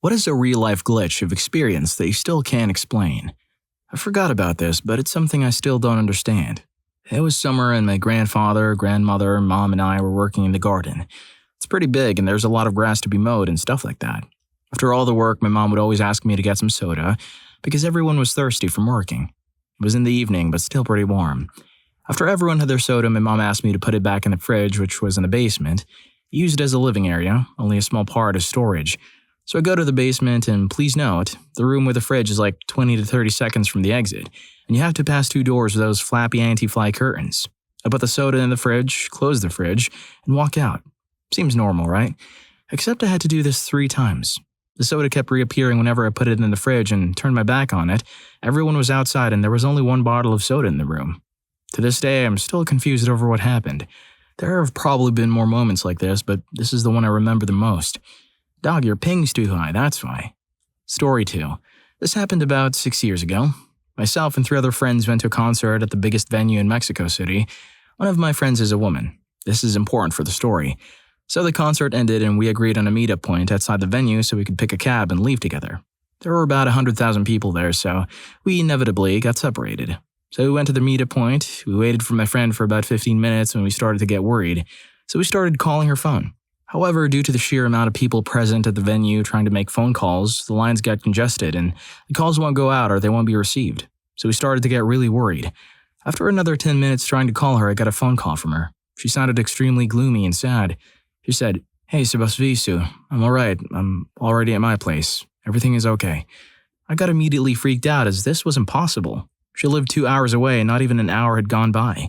What is a real-life glitch you've experienced that you still can't explain? I forgot about this, but it's something I still don't understand. It was summer and my grandfather, grandmother, mom, and I were working in the garden. It's pretty big and there's a lot of grass to be mowed and stuff like that. After all the work, my mom would always ask me to get some soda because everyone was thirsty from working. It was in the evening, but still pretty warm. After everyone had their soda, my mom asked me to put it back in the fridge, which was in the basement, used as a living area, only a small part as storage. So I go to the basement, and please note, the room with the fridge is like 20 to 30 seconds from the exit, and you have to pass 2 doors with those flappy anti-fly curtains. I put the soda in the fridge, close the fridge, and walk out. Seems normal, right? Except I had to do this 3 times. The soda kept reappearing whenever I put it in the fridge and turned my back on it. Everyone was outside, and there was only 1 bottle of soda in the room. To this day, I'm still confused over what happened. There have probably been more moments like this, but this is the one I remember the most. Dog, your ping's too high, that's why. Story 2. This happened about 6 years ago. Myself and 3 other friends went to a concert at the biggest venue in Mexico City. One of my friends is a woman. This is important for the story. So the concert ended and we agreed on a meetup point outside the venue so we could pick a cab and leave together. There were about 100,000 people there, so we inevitably got separated. So we went to the meetup point, we waited for my friend for about 15 minutes when we started to get worried, so we started calling her phone. However, due to the sheer amount of people present at the venue trying to make phone calls, the lines got congested and the calls won't go out or they won't be received. So we started to get really worried. After another 10 minutes trying to call her, I got a phone call from her. She sounded extremely gloomy and sad. She said, "Hey, Sebastian, I'm alright. I'm already at my place. Everything is okay." I got immediately freaked out as this was impossible. She lived 2 hours away and not even an hour had gone by.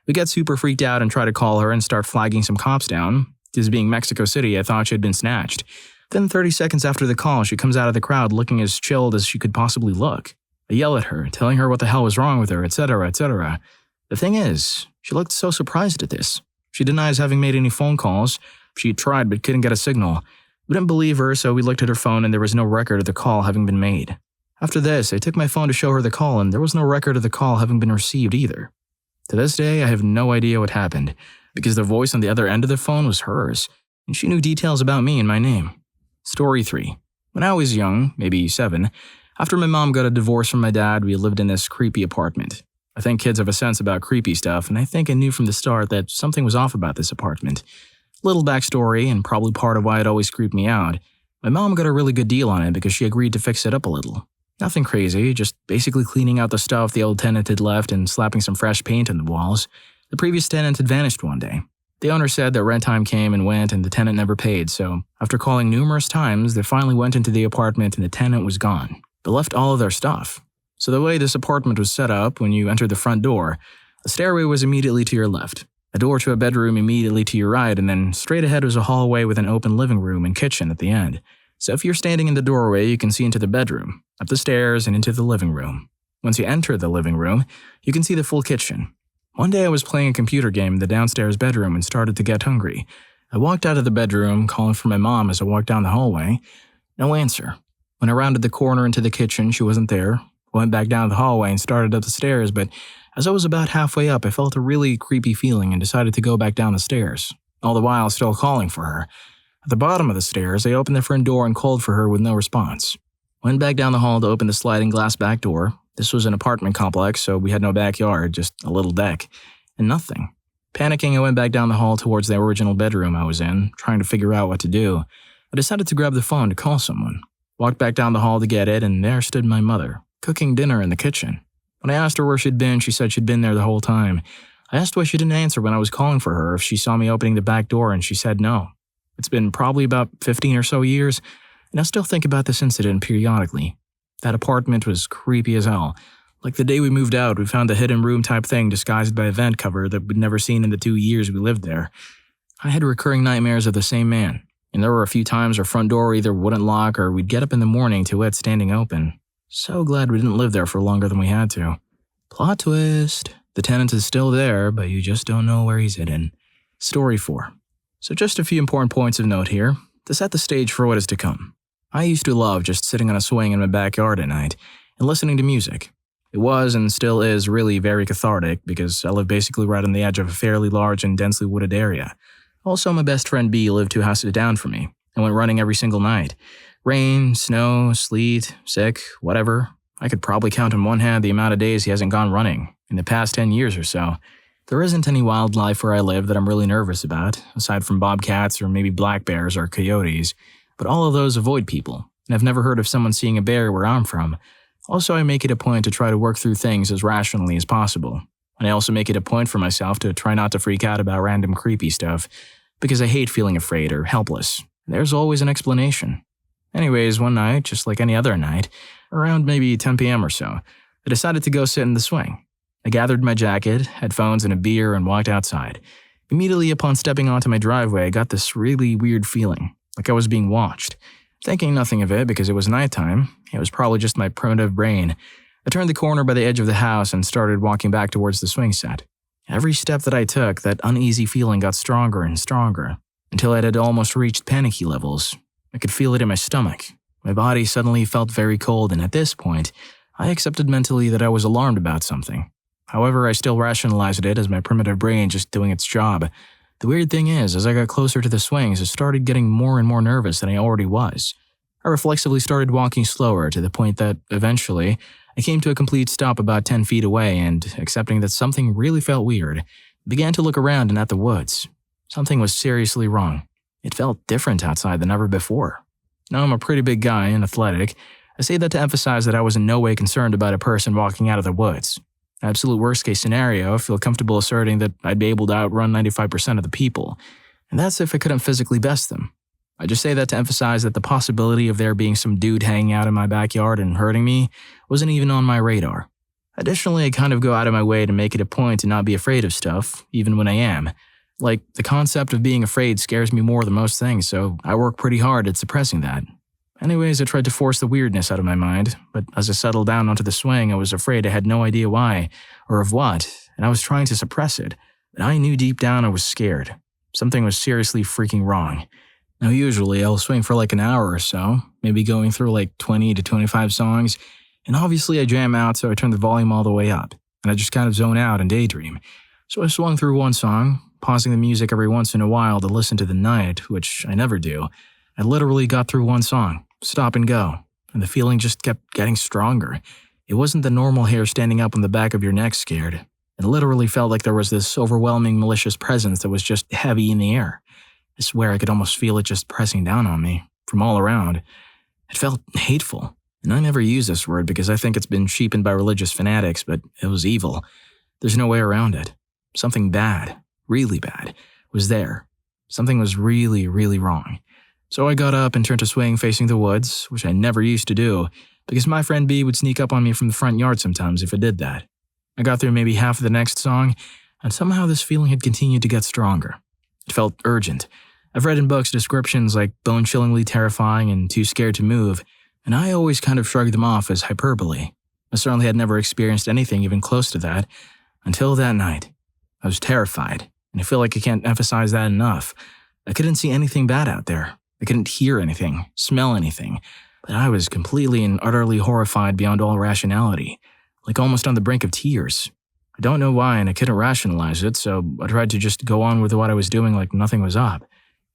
We got super freaked out and tried to call her and start flagging some cops down. This being Mexico City, I thought she had been snatched. Then 30 seconds after the call, she comes out of the crowd looking as chilled as she could possibly look. I yell at her, telling her what the hell was wrong with her, etc., etc. The thing is, she looked so surprised at this. She denies having made any phone calls. She tried but couldn't get a signal. We didn't believe her, so we looked at her phone and there was no record of the call having been made. After this, I took my phone to show her the call and there was no record of the call having been received either. To this day, I have no idea what happened, because the voice on the other end of the phone was hers, and she knew details about me and my name. Story 3. When I was young, maybe 7, after my mom got a divorce from my dad, we lived in this creepy apartment. I think kids have a sense about creepy stuff, and I think I knew from the start that something was off about this apartment. Little backstory, and probably part of why it always creeped me out. My mom got a really good deal on it because she agreed to fix it up a little. Nothing crazy, just basically cleaning out the stuff the old tenant had left and slapping some fresh paint on the walls. The previous tenant had vanished one day. The owner said that rent time came and went and the tenant never paid, so after calling numerous times, they finally went into the apartment and the tenant was gone. They left all of their stuff. So the way this apartment was set up, when you entered the front door, a stairway was immediately to your left, a door to a bedroom immediately to your right, and then straight ahead was a hallway with an open living room and kitchen at the end. So if you're standing in the doorway, you can see into the bedroom, up the stairs, and into the living room. Once you enter the living room, you can see the full kitchen. One day I was playing a computer game in the downstairs bedroom and started to get hungry. I walked out of the bedroom, calling for my mom as I walked down the hallway. No answer. When I rounded the corner into the kitchen, she wasn't there. I went back down the hallway and started up the stairs, but as I was about halfway up, I felt a really creepy feeling and decided to go back down the stairs, all the while still calling for her. At the bottom of the stairs, I opened the front door and called for her with no response. Went back down the hall to open the sliding glass back door. This was an apartment complex, so we had no backyard, just a little deck, and nothing. Panicking, I went back down the hall towards the original bedroom I was in, trying to figure out what to do. I decided to grab the phone to call someone. Walked back down the hall to get it, and there stood my mother, cooking dinner in the kitchen. When I asked her where she'd been, she said she'd been there the whole time. I asked why she didn't answer when I was calling for her if she saw me opening the back door, and she said no. It's been probably about 15 or so years, and I still think about this incident periodically. That apartment was creepy as hell. Like the day we moved out, we found a hidden room type thing disguised by a vent cover that we'd never seen in the 2 years we lived there. I had recurring nightmares of the same man, and there were a few times our front door either wouldn't lock or we'd get up in the morning to it standing open. So glad we didn't live there for longer than we had to. Plot twist. The tenant is still there, but you just don't know where he's hidden. Story 4. So just a few important points of note here to set the stage for what is to come. I used to love just sitting on a swing in my backyard at night and listening to music. It was and still is really very cathartic because I live basically right on the edge of a fairly large and densely wooded area. Also, my best friend B lived 2 houses down from me and went running every single night. Rain, snow, sleet, sick, whatever. I could probably count on one hand the amount of days he hasn't gone running in the past 10 years or so. There isn't any wildlife where I live that I'm really nervous about, aside from bobcats or maybe black bears or coyotes, but all of those avoid people, and I've never heard of someone seeing a bear where I'm from. Also, I make it a point to try to work through things as rationally as possible. And I also make it a point for myself to try not to freak out about random creepy stuff, because I hate feeling afraid or helpless. There's always an explanation. Anyways, one night, just like any other night, around maybe 10 p.m. or so, I decided to go sit in the swing. I gathered my jacket, headphones, and a beer and walked outside. Immediately upon stepping onto my driveway, I got this really weird feeling, like I was being watched. Thinking nothing of it because it was nighttime, it was probably just my primitive brain. I turned the corner by the edge of the house and started walking back towards the swing set. Every step that I took, that uneasy feeling got stronger and stronger, until it had almost reached panicky levels. I could feel it in my stomach. My body suddenly felt very cold, and at this point, I accepted mentally that I was alarmed about something. However, I still rationalized it as my primitive brain just doing its job. The weird thing is, as I got closer to the swings, I started getting more and more nervous than I already was. I reflexively started walking slower to the point that, eventually, I came to a complete stop about 10 feet away and, accepting that something really felt weird, began to look around and at the woods. Something was seriously wrong. It felt different outside than ever before. Now I'm a pretty big guy and athletic. I say that to emphasize that I was in no way concerned about a person walking out of the woods. Absolute worst case scenario, I feel comfortable asserting that I'd be able to outrun 95% of the people, and that's if I couldn't physically best them. I just say that to emphasize that the possibility of there being some dude hanging out in my backyard and hurting me wasn't even on my radar. Additionally, I kind of go out of my way to make it a point to not be afraid of stuff, even when I am. Like, the concept of being afraid scares me more than most things, so I work pretty hard at suppressing that. Anyways, I tried to force the weirdness out of my mind, but as I settled down onto the swing, I was afraid I had no idea why, or of what, and I was trying to suppress it. But I knew deep down I was scared. Something was seriously freaking wrong. Now usually I'll swing for like an hour or so, maybe going through like 20 to 25 songs, and obviously I jam out so I turn the volume all the way up, and I just kind of zone out and daydream. So I swung through one song, pausing the music every once in a while to listen to the night, which I never do. I literally got through one song, stop and go, and the feeling just kept getting stronger. It wasn't the normal hair standing up on the back of your neck scared. It literally felt like there was this overwhelming malicious presence that was just heavy in the air. I swear I could almost feel it just pressing down on me, from all around. It felt hateful, and I never use this word because I think it's been cheapened by religious fanatics, but it was evil. There's no way around it. Something bad, really bad, was there. Something was really, really wrong. So I got up and turned to swing facing the woods, which I never used to do, because my friend B would sneak up on me from the front yard sometimes if I did that. I got through maybe half of the next song, and somehow this feeling had continued to get stronger. It felt urgent. I've read in books descriptions like bone-chillingly terrifying and too scared to move, and I always kind of shrugged them off as hyperbole. I certainly had never experienced anything even close to that, until that night. I was terrified, and I feel like I can't emphasize that enough. I couldn't see anything bad out there. I couldn't hear anything, smell anything, but I was completely and utterly horrified beyond all rationality, like almost on the brink of tears. I don't know why, and I couldn't rationalize it, so I tried to just go on with what I was doing like nothing was up.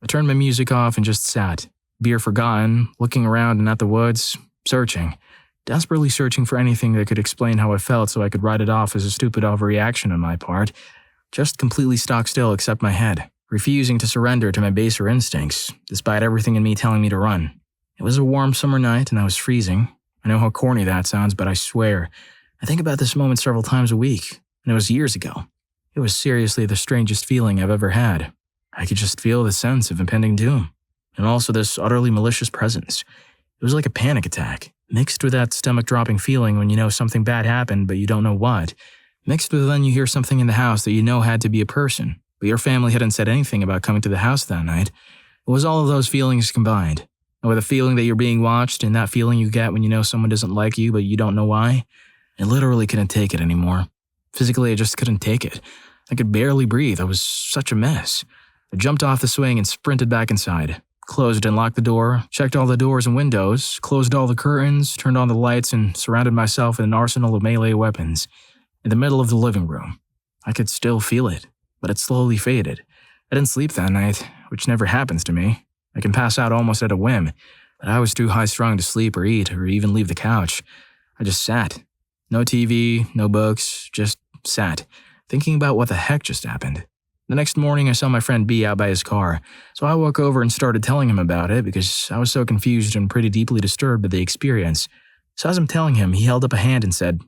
I turned my music off and just sat, beer forgotten, looking around and at the woods, searching, desperately searching for anything that could explain how I felt so I could write it off as a stupid overreaction on my part. Just completely stock still except my head, refusing to surrender to my baser instincts, despite everything in me telling me to run. It was a warm summer night and I was freezing. I know how corny that sounds, but I swear, I think about this moment several times a week, and it was years ago. It was seriously the strangest feeling I've ever had. I could just feel the sense of impending doom, and also this utterly malicious presence. It was like a panic attack, mixed with that stomach-dropping feeling when you know something bad happened but you don't know what, mixed with then you hear something in the house that you know had to be a person, but your family hadn't said anything about coming to the house that night. It was all of those feelings combined, and with a feeling that you're being watched and that feeling you get when you know someone doesn't like you but you don't know why. I literally couldn't take it anymore. Physically, I just couldn't take it. I could barely breathe. I was such a mess. I jumped off the swing and sprinted back inside, closed and locked the door, checked all the doors and windows, closed all the curtains, turned on the lights, and surrounded myself with an arsenal of melee weapons. In the middle of the living room. I could still feel it, but it slowly faded. I didn't sleep that night, which never happens to me. I can pass out almost at a whim. but I was too high-strung to sleep or eat or even leave the couch. I just sat. No TV, no books, just sat, thinking about what the heck just happened. The next morning, I saw my friend B out by his car, so I walked over and started telling him about it because I was so confused and pretty deeply disturbed by the experience. So as I'm telling him, he held up a hand and said,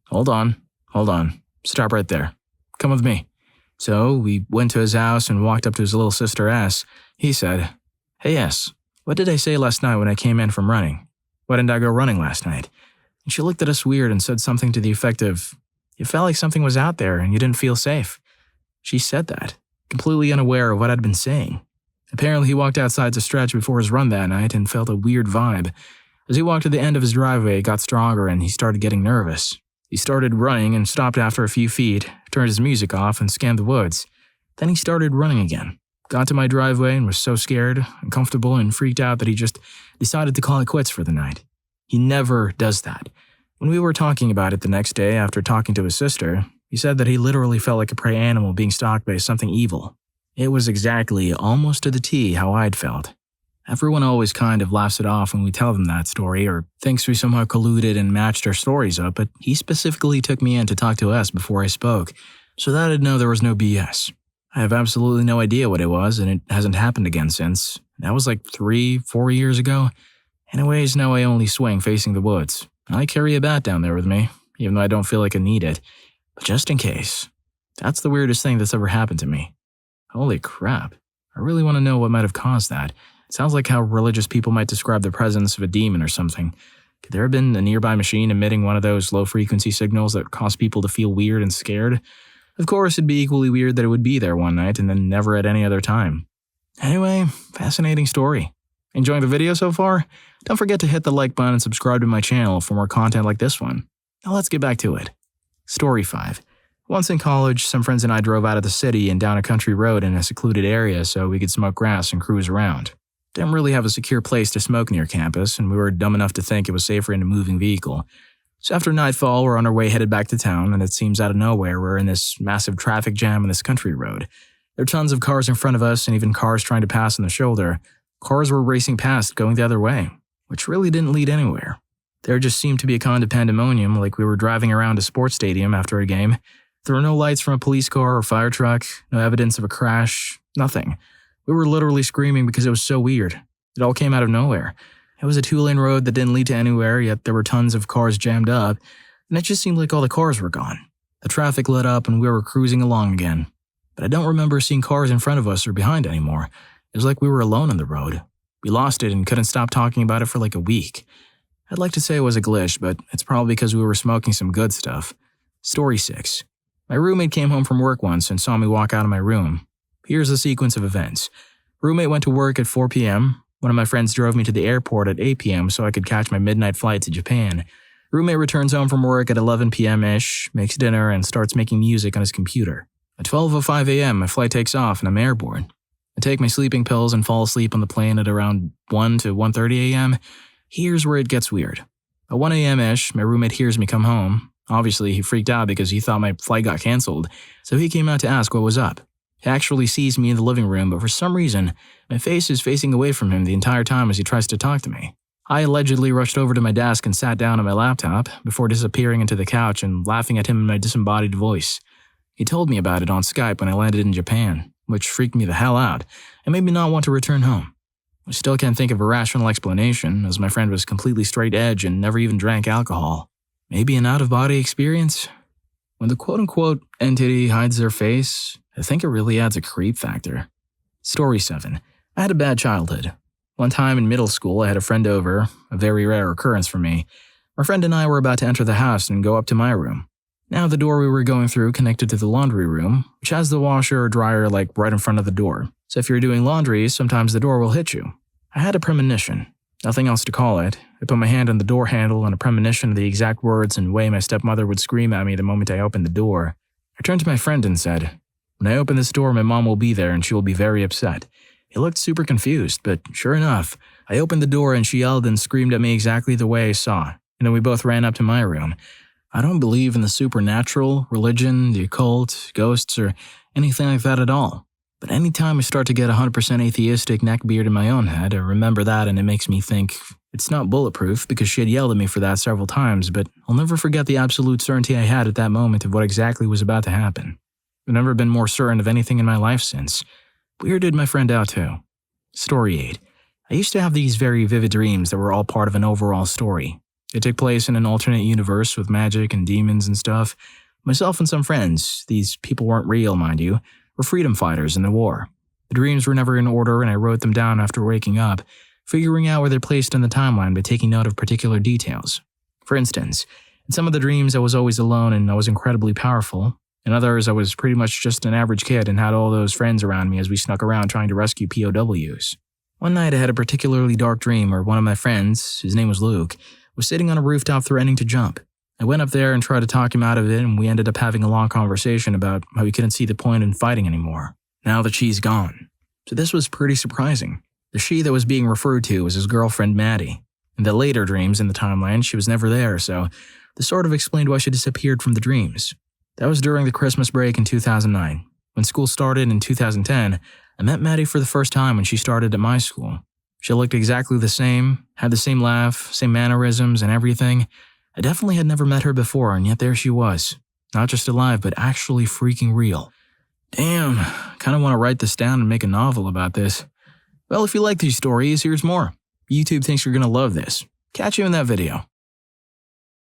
hold on, stop right there. Come with me." So we went to his house and walked up to his little sister S. He said, "Hey S, what did I say last night when I came in from running? Why didn't I go running last night?" And she looked at us weird and said something to the effect of, "You felt like something was out there and you didn't feel safe." She said that, completely unaware of what I'd been saying. Apparently he walked outside to stretch before his run that night and felt a weird vibe. As he walked to the end of his driveway, it got stronger and he started getting nervous. He started running and stopped after a few feet, turned his music off and scanned the woods. Then he started running again, got to my driveway and was so scared, uncomfortable, and freaked out that he just decided to call it quits for the night. He never does that. When we were talking about it the next day after talking to his sister, he said that he literally felt like a prey animal being stalked by something evil. It was exactly, almost to the T, how I'd felt. Everyone always kind of laughs it off when we tell them that story or thinks we somehow colluded and matched our stories up, but he specifically took me in to talk to us before I spoke, so that I'd know there was no BS. I have absolutely no idea what it was, and it hasn't happened again since. That was like 3-4 years ago. Anyways, now I only swing facing the woods. I carry a bat down there with me, even though I don't feel like I need it. But just in case. That's the weirdest thing that's ever happened to me. Holy crap. I really want to know what might have caused that. It sounds like how religious people might describe the presence of a demon or something. Could there have been a nearby machine emitting one of those low-frequency signals that cause people to feel weird and scared? Of course, it'd be equally weird that it would be there one night and then never at any other time. Anyway, fascinating story. Enjoying the video so far? Don't forget to hit the like button and subscribe to my channel for more content like this one. Now let's get back to it. Story 5. Once in college, some friends and I drove out of the city and down a country road in a secluded area so we could smoke grass and cruise around. Didn't really have a secure place to smoke near campus, and we were dumb enough to think it was safer in a moving vehicle. So after nightfall, we're on our way headed back to town, and it seems out of nowhere we're in this massive traffic jam on this country road. There are tons of cars in front of us and even cars trying to pass on the shoulder. Cars were racing past going the other way, which really didn't lead anywhere. There just seemed to be a kind of pandemonium like we were driving around a sports stadium after a game. There were no lights from a police car or fire truck, no evidence of a crash, nothing. We were literally screaming because it was so weird. It all came out of nowhere. It was a 2-lane road that didn't lead to anywhere, yet there were tons of cars jammed up, and it just seemed like all the cars were gone. The traffic lit up and we were cruising along again. But I don't remember seeing cars in front of us or behind anymore. It was like we were alone on the road. We lost it and couldn't stop talking about it for like a week. I'd like to say it was a glitch, but it's probably because we were smoking some good stuff. Story 6. My roommate came home from work once and saw me walk out of my room. Here's the sequence of events. Roommate went to work at 4 p.m. One of my friends drove me to the airport at 8 p.m. so I could catch my midnight flight to Japan. Roommate returns home from work at 11 p.m.-ish, makes dinner, and starts making music on his computer. At 12:05 a.m., my flight takes off and I'm airborne. I take my sleeping pills and fall asleep on the plane at around 1 to 1:30 a.m. Here's where it gets weird. At 1 a.m.-ish, my roommate hears me come home. Obviously, he freaked out because he thought my flight got canceled, so he came out to ask what was up. He actually sees me in the living room, but for some reason, my face is facing away from him the entire time as he tries to talk to me. I allegedly rushed over to my desk and sat down on my laptop before disappearing into the couch and laughing at him in my disembodied voice. He told me about it on Skype when I landed in Japan, which freaked me the hell out and made me not want to return home. I still can't think of a rational explanation, as my friend was completely straight edge and never even drank alcohol. Maybe an out-of-body experience? When the quote-unquote entity hides their face, I think it really adds a creep factor. Story 7. I had a bad childhood. One time in middle school, I had a friend over, a very rare occurrence for me. My friend and I were about to enter the house and go up to my room. Now the door we were going through connected to the laundry room, which has the washer or dryer like right in front of the door. So if you're doing laundry, sometimes the door will hit you. I had a premonition. Nothing else to call it. I put my hand on the door handle on a premonition of the exact words and way my stepmother would scream at me the moment I opened the door. I turned to my friend and said, "When I open this door, my mom will be there and she will be very upset." He looked super confused, but sure enough, I opened the door and she yelled and screamed at me exactly the way I saw, and then we both ran up to my room. I don't believe in the supernatural, religion, the occult, ghosts, or anything like that at all. But anytime I start to get 100% atheistic neckbeard in my own head, I remember that and it makes me think it's not bulletproof because she had yelled at me for that several times, but I'll never forget the absolute certainty I had at that moment of what exactly was about to happen. I've never been more certain of anything in my life since. Weirded my friend out too. Story 8. I used to have these very vivid dreams that were all part of an overall story. It took place in an alternate universe with magic and demons and stuff. Myself and some friends, these people weren't real, mind you, were freedom fighters in the war. The dreams were never in order and I wrote them down after waking up, figuring out where they're placed in the timeline by taking note of particular details. For instance, in some of the dreams I was always alone and I was incredibly powerful. In others, I was pretty much just an average kid and had all those friends around me as we snuck around trying to rescue POWs. One night I had a particularly dark dream where one of my friends, his name was Luke, was sitting on a rooftop threatening to jump. I went up there and tried to talk him out of it and we ended up having a long conversation about how he couldn't see the point in fighting anymore, now that she's gone. So this was pretty surprising. The she that was being referred to was his girlfriend Maddie. In the later dreams in the timeline, she was never there, so this sort of explained why she disappeared from the dreams. That was during the Christmas break in 2009. When school started in 2010, I met Maddie for the first time when she started at my school. She looked exactly the same, had the same laugh, same mannerisms and everything. I definitely had never met her before, and yet there she was. Not just alive, but actually freaking real. Damn, kinda wanna write this down and make a novel about this. Well, if you like these stories, here's more. YouTube thinks you're gonna love this. Catch you in that video.